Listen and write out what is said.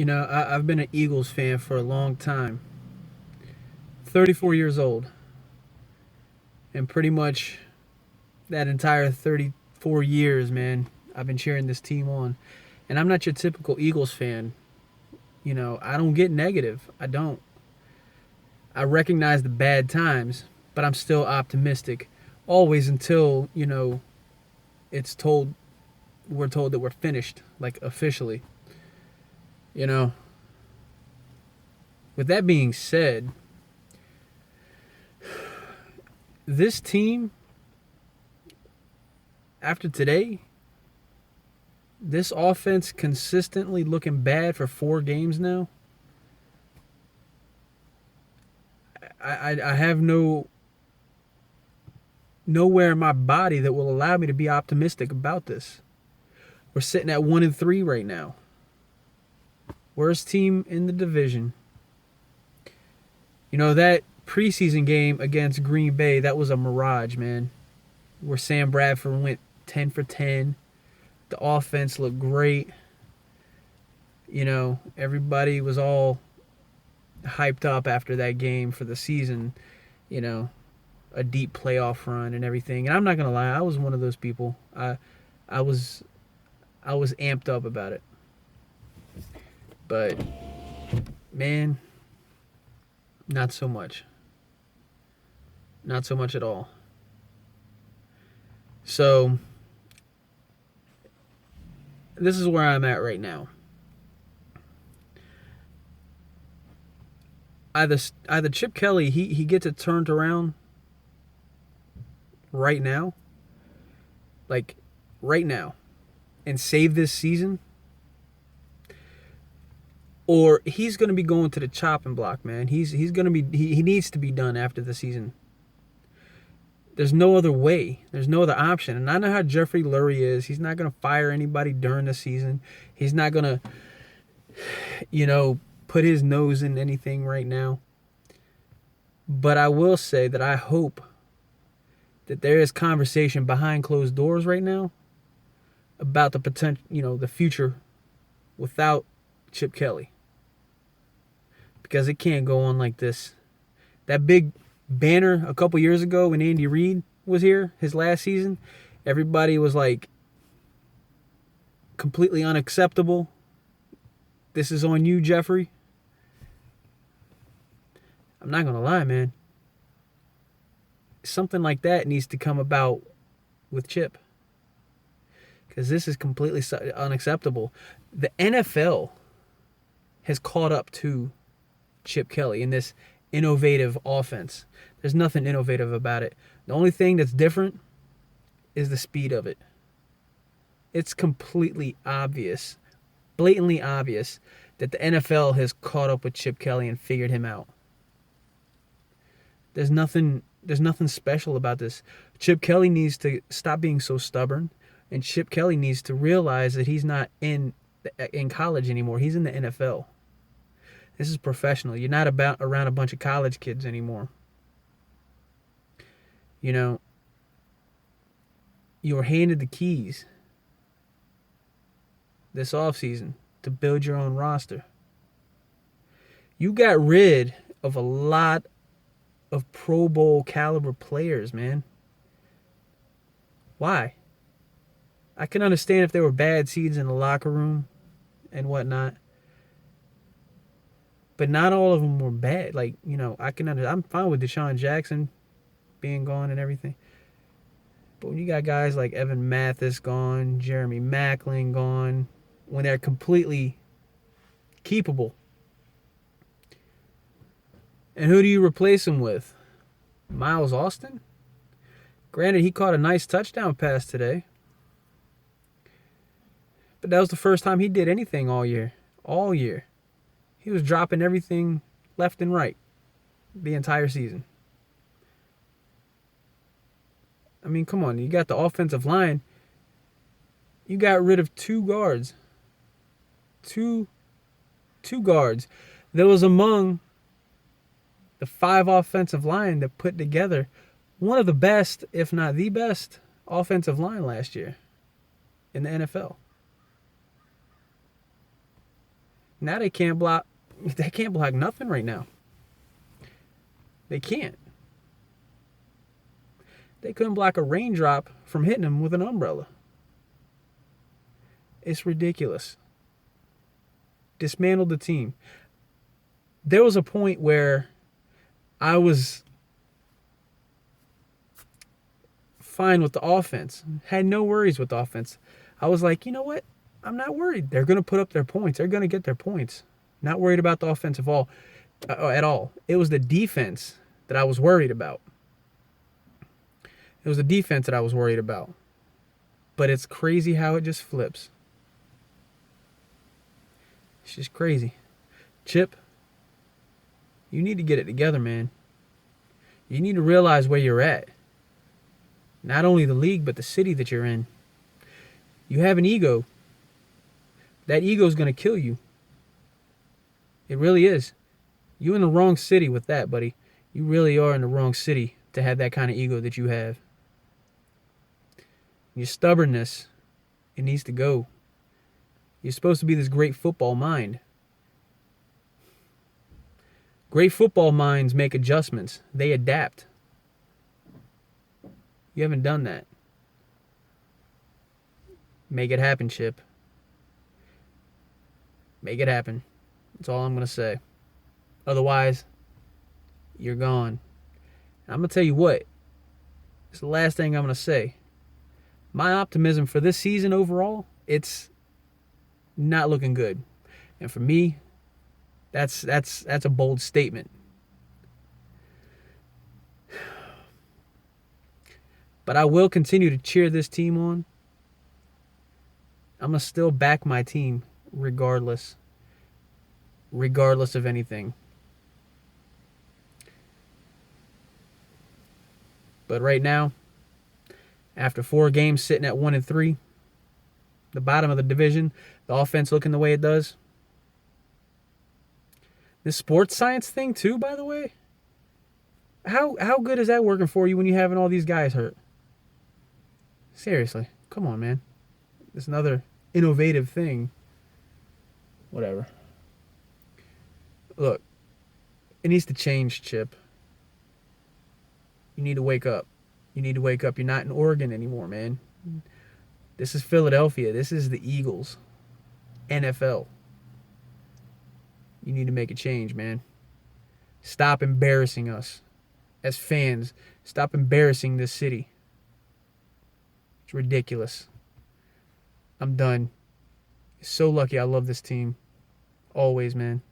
I've been an Eagles fan for a long time. 34 years old. And pretty much that entire 34 years, man, I've been cheering this team on. And I'm not your typical Eagles fan. I don't get negative. I don't. I recognize the bad times, but I'm still optimistic. Always until, it's told we're told that we're finished, like officially. You know. With that being said, this team after today, this offense consistently looking bad for 4 games now. I have nowhere in my body that will allow me to be optimistic about this. We're sitting at 1-3 right now. Worst team in the division. That preseason game against Green Bay, that was a mirage, man. Where Sam Bradford went 10 for 10. The offense looked great. Everybody was all hyped up after that game for the season. A deep playoff run and everything. And I'm not gonna lie, I was one of those people. I was amped up about it. But man, not so much. Not so much at all. So this is where I'm at right now. Either Chip Kelly, he gets it turned around right now, like right now, and save this season, or he's going to be going to the chopping block, man. He's going to be he needs to be done after the season. There's no other way. There's no other option. And I know how Jeffrey Lurie is. He's not going to fire anybody during the season. He's not going to, put his nose in anything right now. But I will say that I hope that there is conversation behind closed doors right now about the potential, the future without Chip Kelly. Because it can't go on like this. That big banner a couple years ago when Andy Reid was here, his last season, everybody was like, completely unacceptable. This is on you, Jeffrey. I'm not going to lie, man. Something like that needs to come about with Chip. Because this is completely unacceptable. The NFL has caught up to Chip Kelly in this innovative offense. There's nothing innovative about it. The only thing that's different is the speed of it. It's completely obvious, blatantly obvious, that the NFL has caught up with Chip Kelly and figured him out. There's nothing special about this. Chip Kelly needs to stop being so stubborn, and Chip Kelly needs to realize that he's not in college anymore. He's in the NFL. This is professional. You're not around a bunch of college kids anymore. You were handed the keys this offseason to build your own roster. You got rid of a lot of Pro Bowl caliber players, man. Why? I can understand if there were bad seeds in the locker room and whatnot. But not all of them were bad. Like, I'm fine with Deshaun Jackson being gone and everything. But when you got guys like Evan Mathis gone, Jeremy Maclin gone, when they're completely keepable. And who do you replace him with? Miles Austin? Granted, he caught a nice touchdown pass today. But that was the first time he did anything all year. All year. He was dropping everything left and right the entire season. I mean, come on. You got the offensive line. You got rid of 2 guards. Two guards. That was among the 5 offensive line that put together one of the best, if not the best, offensive line last year in the NFL. Now they can't block. They can't block nothing right now. They can't. They couldn't block a raindrop from hitting them with an umbrella. It's ridiculous. Dismantled the team. There was a point where I was fine with the offense. Had no worries with the offense. I was like, you know what? I'm not worried. They're going to put up their points. They're going to get their points. Not worried about the offense at all. It was the defense that I was worried about. It was the defense that I was worried about. But it's crazy how it just flips. It's just crazy. Chip, you need to get it together, man. You need to realize where you're at. Not only the league, but the city that you're in. You have an ego. That ego is going to kill you. It really is. You're in the wrong city with that, buddy. You really are in the wrong city to have that kind of ego that you have. Your stubbornness, it needs to go. You're supposed to be this great football mind. Great football minds make adjustments. They adapt. You haven't done that. Make it happen, Chip. Make it happen. That's all I'm going to say. Otherwise, you're gone. And I'm going to tell you what. It's the last thing I'm going to say. My optimism for this season overall, it's not looking good. And for me, that's a bold statement. But I will continue to cheer this team on. I'm going to still back my team regardless of anything. But right now, after 4 games sitting at 1-3, the bottom of the division, the offense looking the way it does. This sports science thing too, by the way. How good is that working for you when you're having all these guys hurt? Seriously, come on, man. It's another innovative thing. Whatever. Look, it needs to change, Chip. You need to wake up. You need to wake up. You're not in Oregon anymore, man. This is Philadelphia. This is the Eagles. NFL. You need to make a change, man. Stop embarrassing us as fans. Stop embarrassing this city. It's ridiculous. I'm done. So lucky I love this team. Always, man.